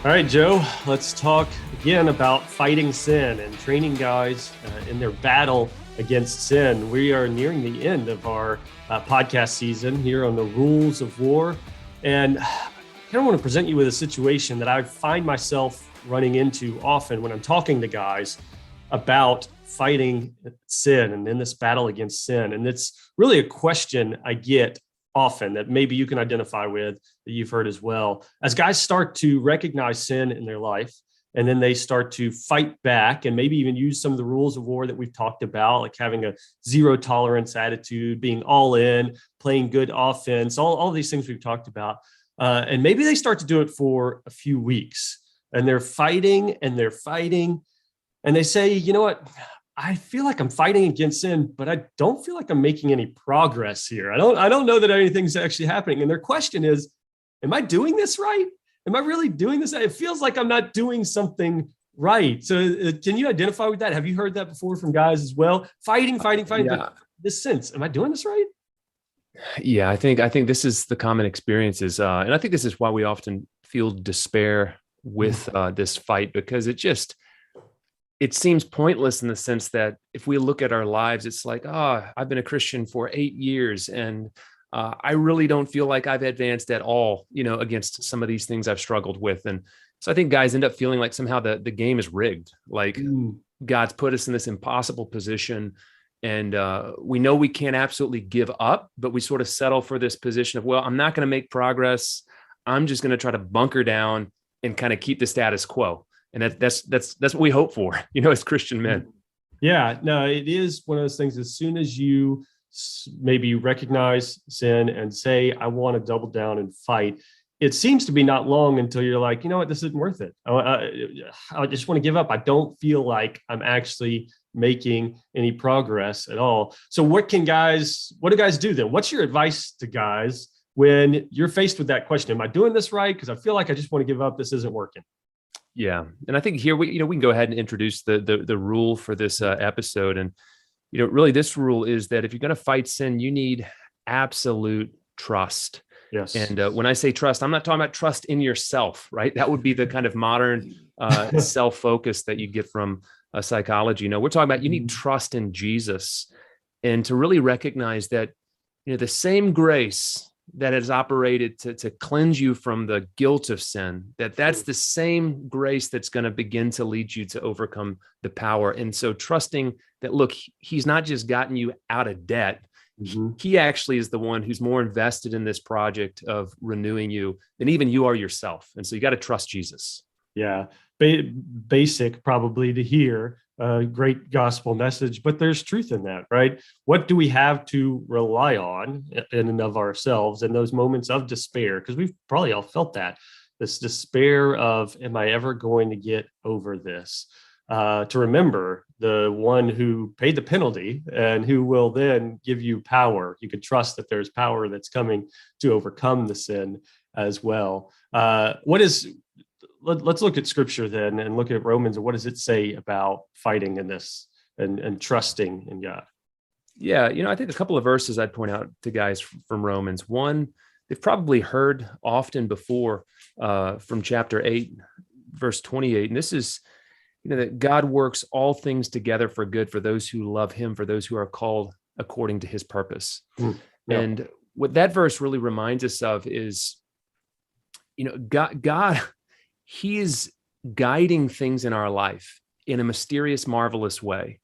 All right, Joe, let's talk again about fighting sin and training guys in their battle against sin. We are nearing the end of our podcast season here on the rules of war. And I kind of want to present you with a situation that I find myself running into often when I'm talking to guys about fighting sin and in this battle against sin. And it's really a question I get often that maybe you can identify with, that you've heard as well. As guys start to recognize sin in their life, and then they start to fight back and maybe even use some of the rules of war that we've talked about, like having a zero tolerance attitude, being all in, playing good offense, all these things we've talked about. And maybe they start to do it for a few weeks, and they're fighting and they're fighting. And they say, you know what? I feel like I'm fighting against sin, but I don't feel like I'm making any progress here. I don't know that anything's actually happening. And their question is, am I doing this right? Am I really doing this? It feels like I'm not doing something right. So can you identify with that? Have you heard that before from guys as well? Fighting. Yeah. But this sense, am I doing this right? Yeah, I think this is the common experiences. And I think this is why we often feel despair with this fight, because it seems pointless in the sense that if we look at our lives, it's like, I've been a Christian for 8 years and I really don't feel like I've advanced at all, against some of these things I've struggled with. And so I think guys end up feeling like somehow the game is rigged, like God's put us in this impossible position. And we know we can't absolutely give up, but we sort of settle for this position of, well, I'm not going to make progress. I'm just going to try to bunker down and kind of keep the status quo. And that's what we hope for, as Christian men. Yeah, no, it is one of those things. As soon as you maybe recognize sin and say, I want to double down and fight, it seems to be not long until you're like, you know what, this isn't worth it. I just want to give up. I don't feel like I'm actually making any progress at all. So what do guys do then? What's your advice to guys when you're faced with that question? Am I doing this right? Because I feel like I just want to give up. This isn't working. Yeah. And I think here we can go ahead and introduce the rule for this episode. And, really this rule is that if you're going to fight sin, you need absolute trust. Yes. And when I say trust, I'm not talking about trust in yourself, right? That would be the kind of modern self-focus that you get from psychology. We're talking about you need trust in Jesus, and to really recognize that, the same grace that has operated to cleanse you from the guilt of sin, that's the same grace that's going to begin to lead you to overcome the power. And so trusting that, look, he's not just gotten you out of debt. He actually is the one who's more invested in this project of renewing you than even you are yourself. And so you got to trust Jesus. Yeah. Basic probably to hear a great gospel message, but there's truth in that, right? What do we have to rely on in and of ourselves in those moments of despair? Because we've probably all felt that, this despair of, am I ever going to get over this? To remember the one who paid the penalty and who will then give you power. You can trust that there's power that's coming to overcome the sin as well. Let's look at scripture then and look at Romans. And what does it say about fighting in this and trusting in God? Yeah. I think a couple of verses I'd point out to guys from Romans. One, they've probably heard often before from chapter 8, verse 28. And this is, that God works all things together for good for those who love him, for those who are called according to his purpose. Yeah. And what that verse really reminds us of is, God, he is guiding things in our life in a mysterious, marvelous way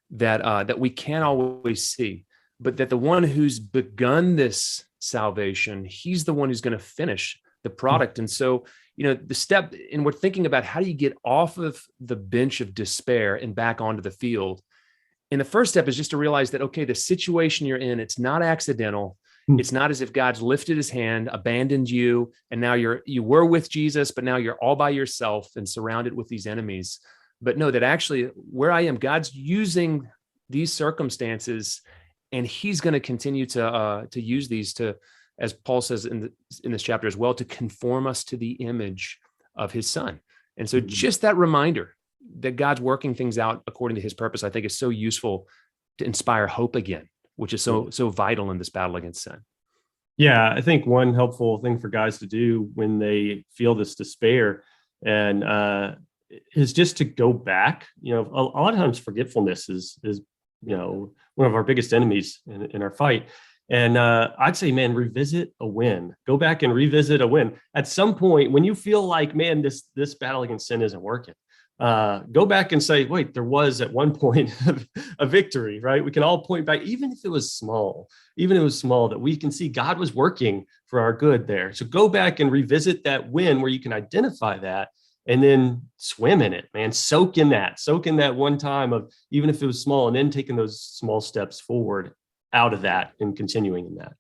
that we can't always see, but that the one who's begun this salvation, he's the one who's going to finish the product. And so, the step, and we're thinking about how do you get off of the bench of despair and back onto the field. And the first step is just to realize that, okay, the situation you're in, it's not accidental. It's not as if God's lifted his hand, abandoned you, and now you were with Jesus, but now you're all by yourself and surrounded with these enemies. But no, that actually where I am, God's using these circumstances, and he's going to continue to use these to, as Paul says in this chapter as well, to conform us to the image of his son. And so just that reminder that God's working things out according to his purpose, I think is so useful to inspire hope again, which is so vital in this battle against sin. Yeah, I think one helpful thing for guys to do when they feel this despair and is just to go back. A lot of times forgetfulness is one of our biggest enemies in our fight. And I'd say, man, revisit a win. Go back and revisit a win. At some point, when you feel like, man, this battle against sin isn't working, go back and say, wait, there was at one point a victory, right? We can all point back, even if it was small, that we can see God was working for our good there. So go back and revisit that win where you can identify that, and then swim in it, man. Soak in that one time of, even if it was small, and then taking those small steps forward out of that and continuing in that.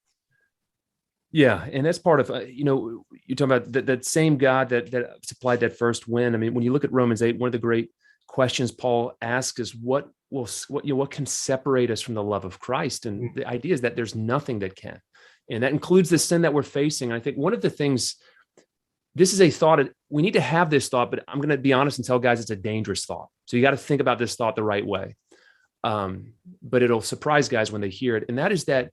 Yeah, and that's part of you're talking about that same God that supplied that first win. I mean, when you look at Romans 8, one of the great questions Paul asks is what can separate us from the love of Christ? And the idea is that there's nothing that can, and that includes the sin that we're facing. And I think one of the things, this is a thought, we need to have this thought, but I'm going to be honest and tell guys it's a dangerous thought. So you got to think about this thought the right way. But it'll surprise guys when they hear it. And that is that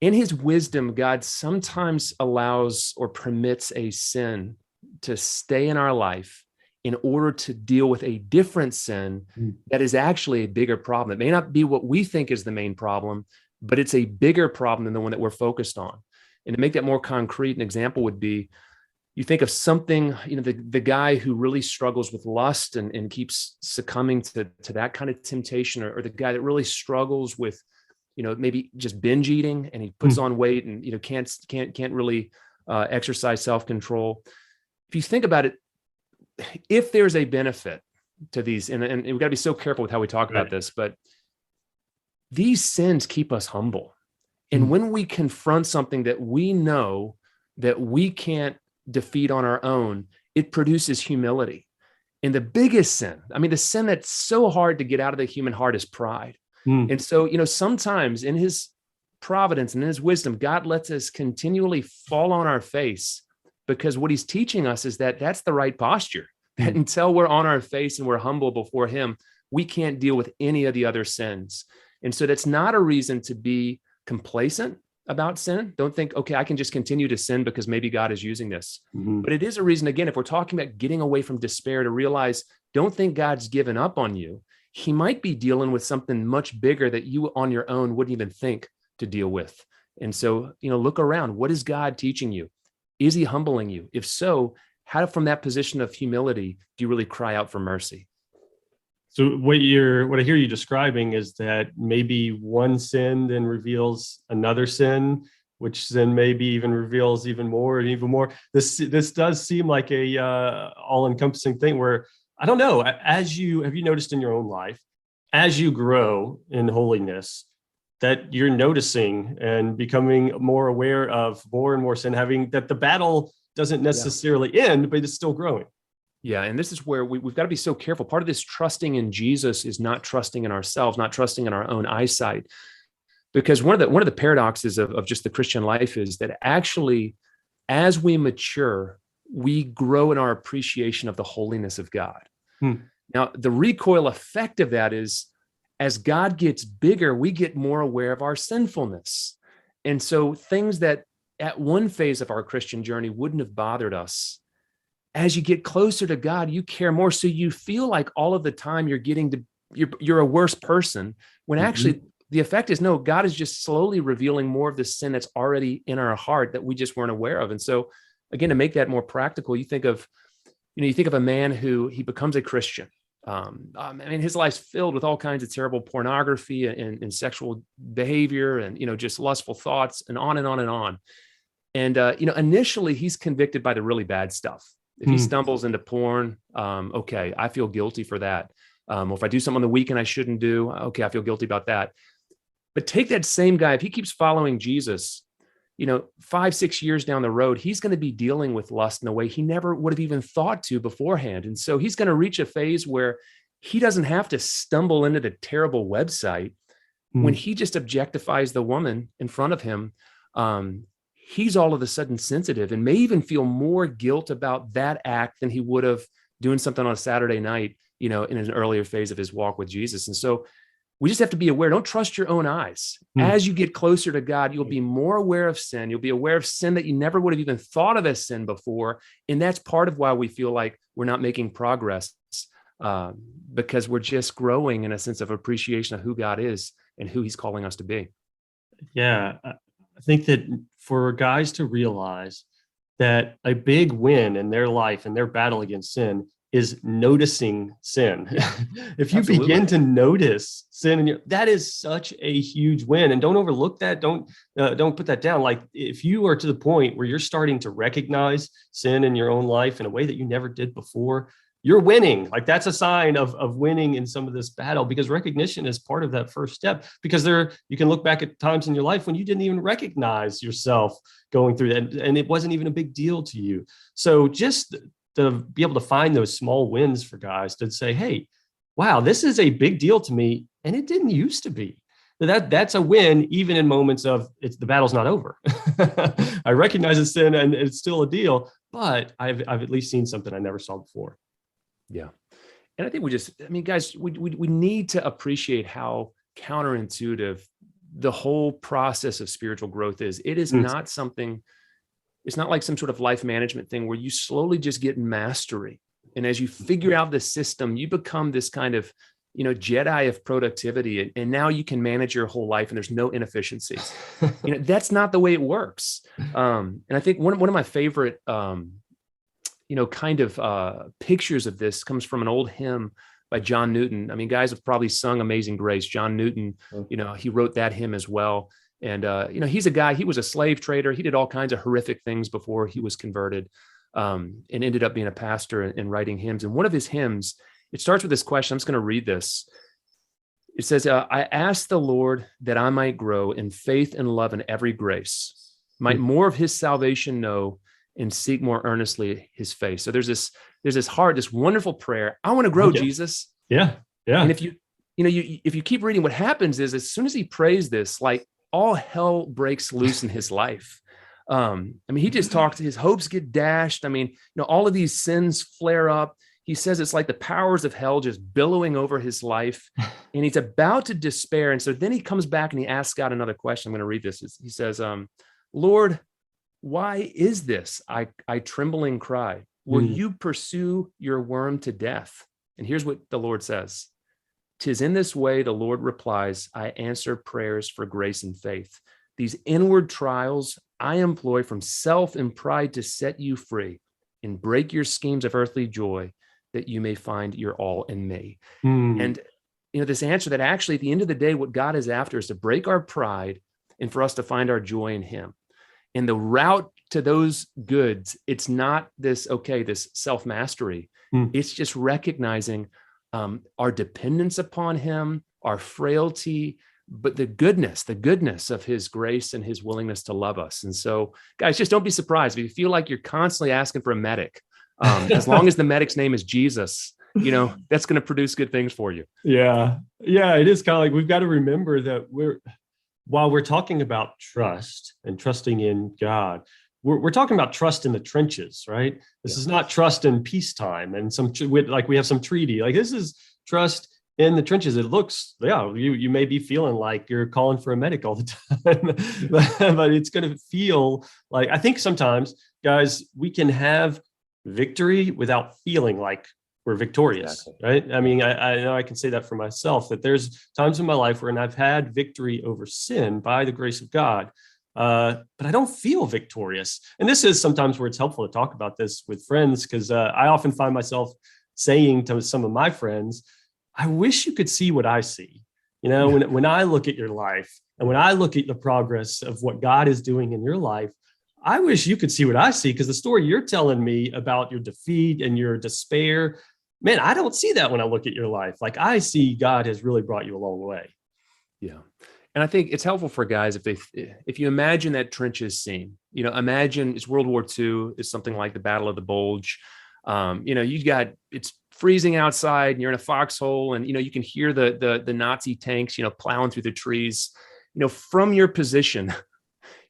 in his wisdom, God sometimes allows or permits a sin to stay in our life in order to deal with a different sin that is actually a bigger problem. It may not be what we think is the main problem, but it's a bigger problem than the one that we're focused on. And to make that more concrete, an example would be, you think of something, the guy who really struggles with lust and keeps succumbing to that kind of temptation, or the guy that really struggles with, maybe just binge eating, and he puts on weight and, can't really exercise self-control. If you think about it, if there's a benefit to these, and we've got to be so careful with how we talk about this, but these sins keep us humble. And when we confront something that we know that we can't defeat on our own, it produces humility. And the biggest sin, the sin that's so hard to get out of the human heart, is pride. And so, sometimes in his providence and in his wisdom, God lets us continually fall on our face, because what he's teaching us is that that's the right posture. That until we're on our face and we're humble before him, we can't deal with any of the other sins. And so that's not a reason to be complacent about sin. Don't think, okay, I can just continue to sin because maybe God is using this. But it is a reason, again, if we're talking about getting away from despair, to realize, don't think God's given up on you. He might be dealing with something much bigger that you on your own wouldn't even think to deal with. And so, look around. What is God teaching you? Is he humbling you? If so, how from that position of humility do you really cry out for mercy? So what I hear you describing is that maybe one sin then reveals another sin, which then maybe even reveals even more and even more. This does seem like a all-encompassing thing where, I don't know, have you noticed in your own life, as you grow in holiness, that you're noticing and becoming more aware of more and more sin, having that the battle doesn't necessarily end, but it's still growing. Yeah. And this is where we've got to be so careful. Part of this trusting in Jesus is not trusting in ourselves, not trusting in our own eyesight. Because one of the paradoxes of just the Christian life is that actually, as we mature, we grow in our appreciation of the holiness of God. Now, the recoil effect of that is, as God gets bigger, we get more aware of our sinfulness. And so things that at one phase of our Christian journey wouldn't have bothered us, as you get closer to God, you care more. So you feel like all of the time you're a worse person, when actually the effect is, no, God is just slowly revealing more of the sin that's already in our heart that we just weren't aware of. And so again, to make that more practical, you think of a man who he becomes a Christian. His life's filled with all kinds of terrible pornography and sexual behavior and, just lustful thoughts and on and on and on. And, initially he's convicted by the really bad stuff. If he stumbles into porn, okay, I feel guilty for that. Or if I do something on the weekend I shouldn't do, okay, I feel guilty about that. But take that same guy, if he keeps following Jesus, 5-6 years down the road, he's going to be dealing with lust in a way he never would have even thought to beforehand. And so he's going to reach a phase where he doesn't have to stumble into the terrible website. When he just objectifies the woman in front of him, he's all of a sudden sensitive and may even feel more guilt about that act than he would have doing something on a Saturday night, in an earlier phase of his walk with Jesus. And so we just have to be aware. Don't trust your own eyes. As you get closer to God, you'll be more aware of sin. You'll be aware of sin that you never would have even thought of as sin before. And that's part of why we feel like we're not making progress, because we're just growing in a sense of appreciation of who God is and who he's calling us to be. Yeah. I think that for guys to realize that a big win in their life and their battle against sin is noticing sin. Yeah, if you absolutely. begin to notice sin, that is such a huge win. And don't overlook that. Don't put that down. Like if you are to the point where you're starting to recognize sin in your own life in a way that you never did before, you're winning. Like that's a sign of winning in some of this battle, because recognition is part of that first step. Because you can look back at times in your life when you didn't even recognize yourself going through that, and it wasn't even a big deal to you. So just to be able to find those small wins for guys to say, hey, wow, this is a big deal to me, and it didn't used to be. That's a win, even in moments of the battle's not over. I recognize it's sin and it's still a deal, but I've at least seen something I never saw before. Yeah. And I think guys, we need to appreciate how counterintuitive the whole process of spiritual growth is. It is not something, it's not like some sort of life management thing where you slowly just get mastery. And as you figure out the system, you become this kind of, Jedi of productivity. And now you can manage your whole life and there's no inefficiencies. That's not the way it works. And I think one of my favorite, pictures of this comes from an old hymn by John Newton. I mean, guys have probably sung Amazing Grace. John Newton, he wrote that hymn as well. And, he's a guy, he was a slave trader. He did all kinds of horrific things before he was converted, and ended up being a pastor and writing hymns. And one of his hymns, it starts with this question. I'm just going to read this. It says, I asked the Lord that I might grow in faith and love and every grace, might more of his salvation know, and seek more earnestly his face. So there's this wonderful prayer. I want to grow, Jesus. Yeah. Yeah. And if you keep reading, what happens is as soon as he prays this, like all hell breaks loose in his life. He just talks, his hopes get dashed. All of these sins flare up. He says it's like the powers of hell just billowing over his life, and he's about to despair. And so then he comes back and he asks God another question. I'm going to read this. He says, Lord, why is this? I trembling cry. Will you pursue your worm to death? And here's what the Lord says. 'Tis in this way, the Lord replies, I answer prayers for grace and faith. These inward trials I employ from self and pride to set you free and break your schemes of earthly joy, that you may find your all in me. And, this answer that actually at the end of the day, what God is after is to break our pride and for us to find our joy in him. And the route to those goods, it's not this self-mastery. It's just recognizing our dependence upon him, our frailty, but the goodness of his grace and his willingness to love us. And so, guys, just don't be surprised if you feel like you're constantly asking for a medic. As long as the medic's name is Jesus, that's going to produce good things for you. Yeah. Yeah. It is kind of like, we've got to remember that while we're talking about trust and trusting in God, we're talking about trust in the trenches, right? This is not trust in peacetime and we have some treaty. Like this is trust in the trenches. It looks, you may be feeling like you're calling for a medic all the time, but it's going to feel like, I think sometimes, guys, we can have victory without feeling like we're victorious, right? I know I can say that for myself, that there's times in my life where I've had victory over sin by the grace of God, but I don't feel victorious. And this is sometimes where it's helpful to talk about this with friends, because I often find myself saying to some of my friends, I wish you could see what I see. When I look at your life and when I look at the progress of what God is doing in your life, I wish you could see what I see, because the story you're telling me about your defeat and your despair, man, I don't see that when I look at your life. Like I see God has really brought you a long way. Yeah. And I think it's helpful for guys if you imagine that trenches scene, imagine it's World War II, it's something like the Battle of the Bulge. It's freezing outside and you're in a foxhole and, you can hear the Nazi tanks, plowing through the trees, from your position,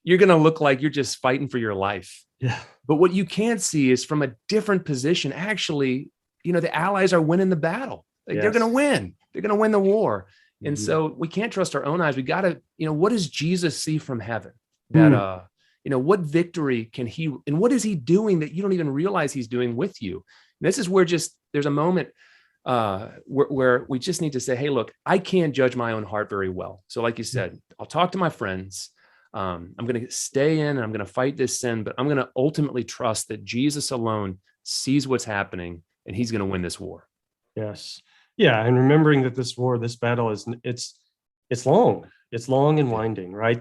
you're going to look like you're just fighting for your life. Yeah. But what you can't see is from a different position, actually, the Allies are winning the battle. They're going to win. They're going to win the war. And Mhm. so we can't trust our own eyes. We got to, what does Jesus see from heaven? That, Mm. what victory can he, and what is he doing that you don't even realize he's doing with you? And this is where there's a moment where we just need to say, hey, look, I can't judge my own heart very well. So like you said, I'll talk to my friends. I'm going to stay in and I'm going to fight this sin, but I'm going to ultimately trust that Jesus alone sees what's happening and he's going to win this war. Yes. Yeah. And remembering that this battle it's long. It's long and winding, right?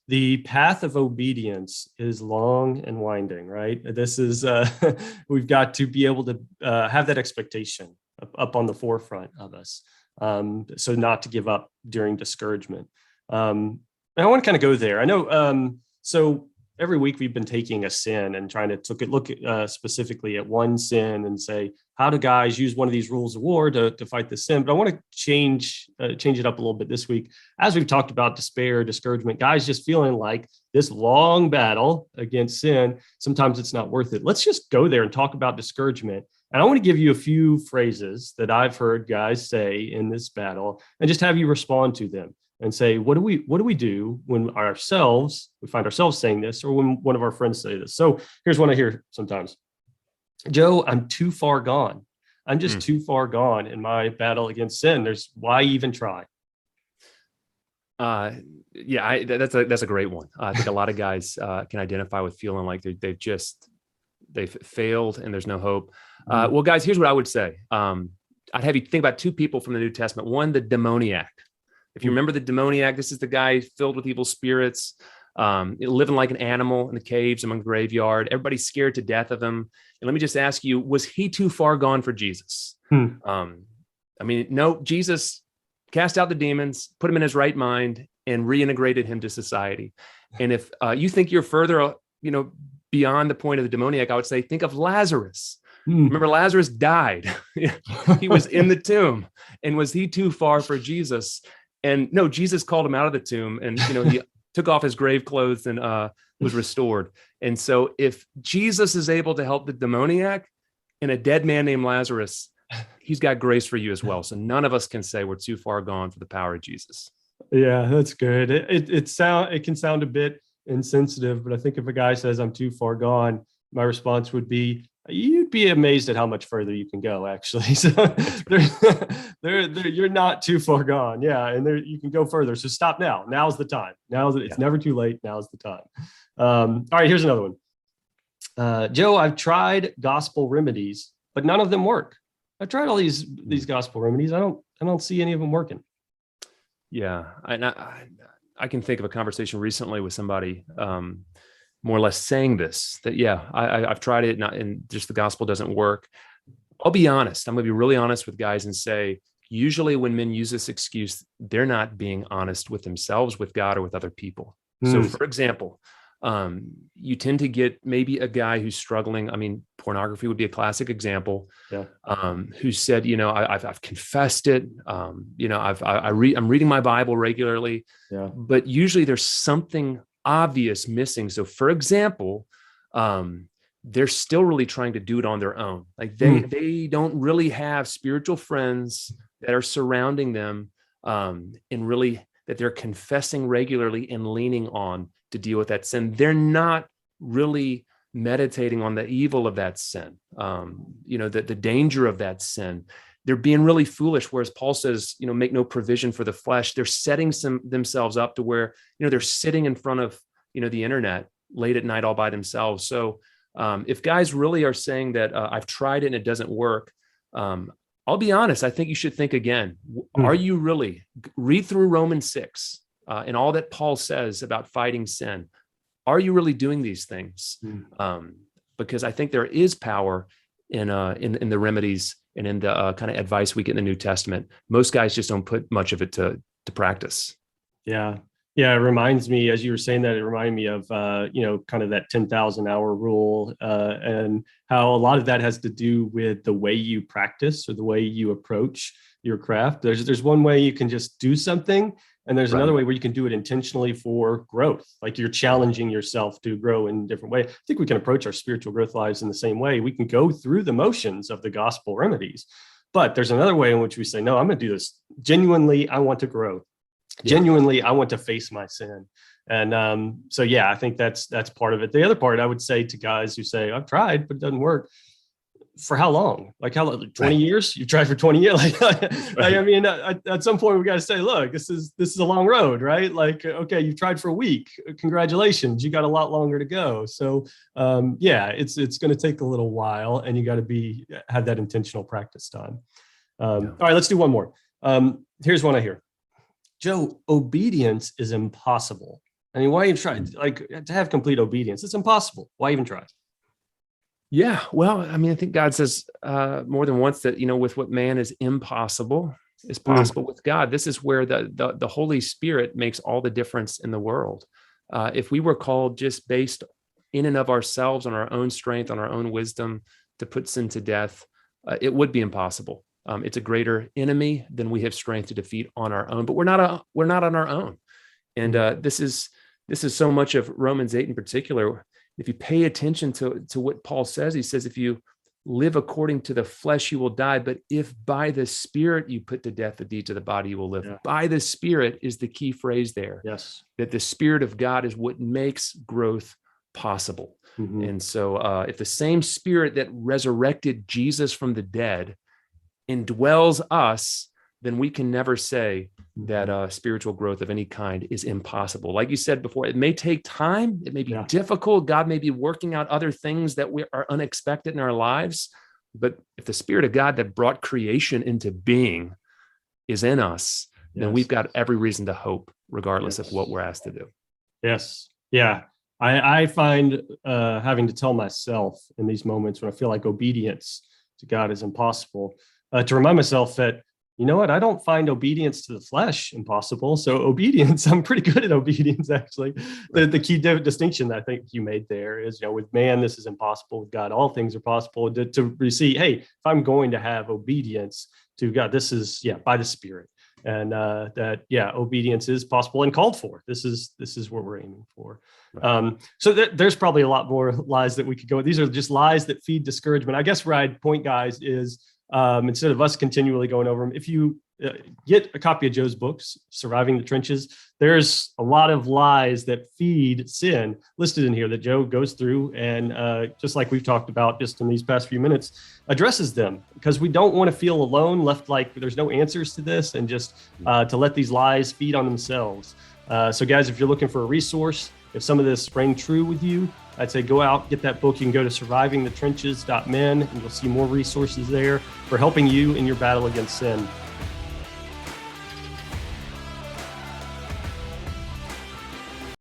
The path of obedience is long and winding, right? This is we've got to be able to have that expectation up on the forefront of us. So not to give up during discouragement. And I want to kind of go there. I know. So every week we've been taking a sin and trying to look specifically at one sin and say, how do guys use one of these rules of war to fight the sin? But I want to change it up a little bit this week. As we've talked about despair, discouragement, guys just feeling like this long battle against sin, sometimes it's not worth it. Let's just go there and talk about discouragement. And I want to give you a few phrases that I've heard guys say in this battle and just have you respond to them and say, what do we do when we find ourselves saying this, or when one of our friends say this? So here's one I hear sometimes. Joe, I'm too far gone. I'm just too far gone in my battle against sin. Why even try? That's a great one. I think a lot of guys can identify with feeling like they've failed and there's no hope. Well, guys, here's what I would say. I'd have you think about two people from the New Testament. One, the demoniac. If you remember the demoniac, this is the guy filled with evil spirits, living like an animal in the caves among the graveyard. Everybody's scared to death of him. And let me just ask you, was he too far gone for Jesus? No, Jesus cast out the demons, put him in his right mind, and reintegrated him to society. And if you think you're further, beyond the point of the demoniac, I would say, think of Lazarus. Remember, Lazarus died. He was in the tomb. And was he too far for Jesus? And no, Jesus called him out of the tomb, and he took off his grave clothes and was restored. And so if Jesus is able to help the demoniac and a dead man named Lazarus, he's got grace for you as well. So none of us can say we're too far gone for the power of Jesus. Yeah, that's good. It can sound a bit insensitive, but I think if a guy says I'm too far gone, my response would be, you'd be amazed at how much further you can go, actually. So you're not too far gone. Yeah. And you can go further. So stop now. Now's the time. It's never too late. Now's the time. All right, here's another one. Joe, I've tried gospel remedies, but none of them work. I've tried all these gospel remedies. I don't see any of them working. Yeah. I can think of a conversation recently with somebody, more or less saying this, that, I've tried it and just the gospel doesn't work. I'll be honest. I'm going to be really honest with guys and say, usually when men use this excuse, they're not being honest with themselves, with God, or with other people. So for example, you tend to get maybe a guy who's struggling. I mean, pornography would be a classic example. Yeah. Who said, I've confessed it. I'm reading my Bible regularly, but usually there's something obvious missing. So for example, they're still really trying to do it on their own. Like they don't really have spiritual friends that are surrounding them, and really that they're confessing regularly and leaning on to deal with that sin. They're not really meditating on the evil of that sin, the danger of that sin. They're being really foolish. Whereas Paul says, make no provision for the flesh. They're setting themselves up to where, they're sitting in front of, the internet late at night all by themselves. So if guys really are saying that I've tried it and it doesn't work, I'll be honest. I think you should think again. Are you really? Read through Romans 6 and all that Paul says about fighting sin. Are you really doing these things? Because I think there is power in the remedies and in the kind of advice we get in the New Testament. Most guys just don't put much of it to practice. Yeah. Yeah. It reminds me, as you were saying that, it reminded me of, kind of that 10,000 hour rule, and how a lot of that has to do with the way you practice or the way you approach your craft. There's one way you can just do something, and there's another way where you can do it intentionally for growth. Like you're challenging yourself to grow in a different way. I think we can approach our spiritual growth lives in the same way. We can go through the motions of the gospel remedies, But there's another way in which we say, no, I'm going to do this. Genuinely, I want to grow. Genuinely, I want to face my sin. And so, yeah, I think that's part of it. The other part I would say to guys who say, I've tried, but it doesn't work. For how long? Like how long? 20 years? You tried for 20 years? I mean, at some point we got to say, look, this is a long road, right? Like, okay, you tried for a week. Congratulations. You got a lot longer to go. So yeah, it's going to take a little while, and you got to have that intentional practice time. All right, let's do one more. Here's one I hear. Joe, obedience is impossible. I mean, why even try? Like, to have complete obedience, it's impossible. Why even try? Yeah, well, I mean, I think God says more than once that, with what man is impossible is possible with God. This is where the Holy Spirit makes all the difference in the world. If we were called just based in and of ourselves, on our own strength, on our own wisdom, to put sin to death, it would be impossible. It's a greater enemy than we have strength to defeat on our own. But we're not on our own, and this is so much of Romans 8 in particular. If you pay attention to what Paul says, he says, if you live according to the flesh, you will die. But if by the Spirit you put to death the deeds of the body, you will live. Yeah. By the Spirit is the key phrase there. Yes. That the Spirit of God is what makes growth possible. And so if the same Spirit that resurrected Jesus from the dead indwells us, then we can never say that spiritual growth of any kind is impossible. Like you said before, it may take time. It may be difficult. God may be working out other things that are unexpected in our lives. But if the Spirit of God that brought creation into being is in us, then we've got every reason to hope, regardless of what we're asked to do. Yes. Yeah. I find having to tell myself in these moments when I feel like obedience to God is impossible, to remind myself that, you know what? I don't find obedience to the flesh impossible. So obedience, I'm pretty good at obedience, actually. The key distinction that I think you made there is, with man, this is impossible. With God, all things are possible. To see, hey, if I'm going to have obedience to God, this is, by the Spirit. And obedience is possible and called for. This is what we're aiming for. Right. So there's probably a lot more lies that we could go with. These are just lies that feed discouragement. I guess where I'd point, guys, is instead of us continually going over them, if you get a copy of Joe's books, Surviving the Trenches, there's a lot of lies that feed sin listed in here that Joe goes through and just like we've talked about just in these past few minutes, addresses them, because we don't want to feel alone, left like there's no answers to this, and just to let these lies feed on themselves. So guys, if you're looking for a resource, if some of this rang true with you, I'd say go out, get that book. You can go to survivingthetrenches.men, and you'll see more resources there for helping you in your battle against sin.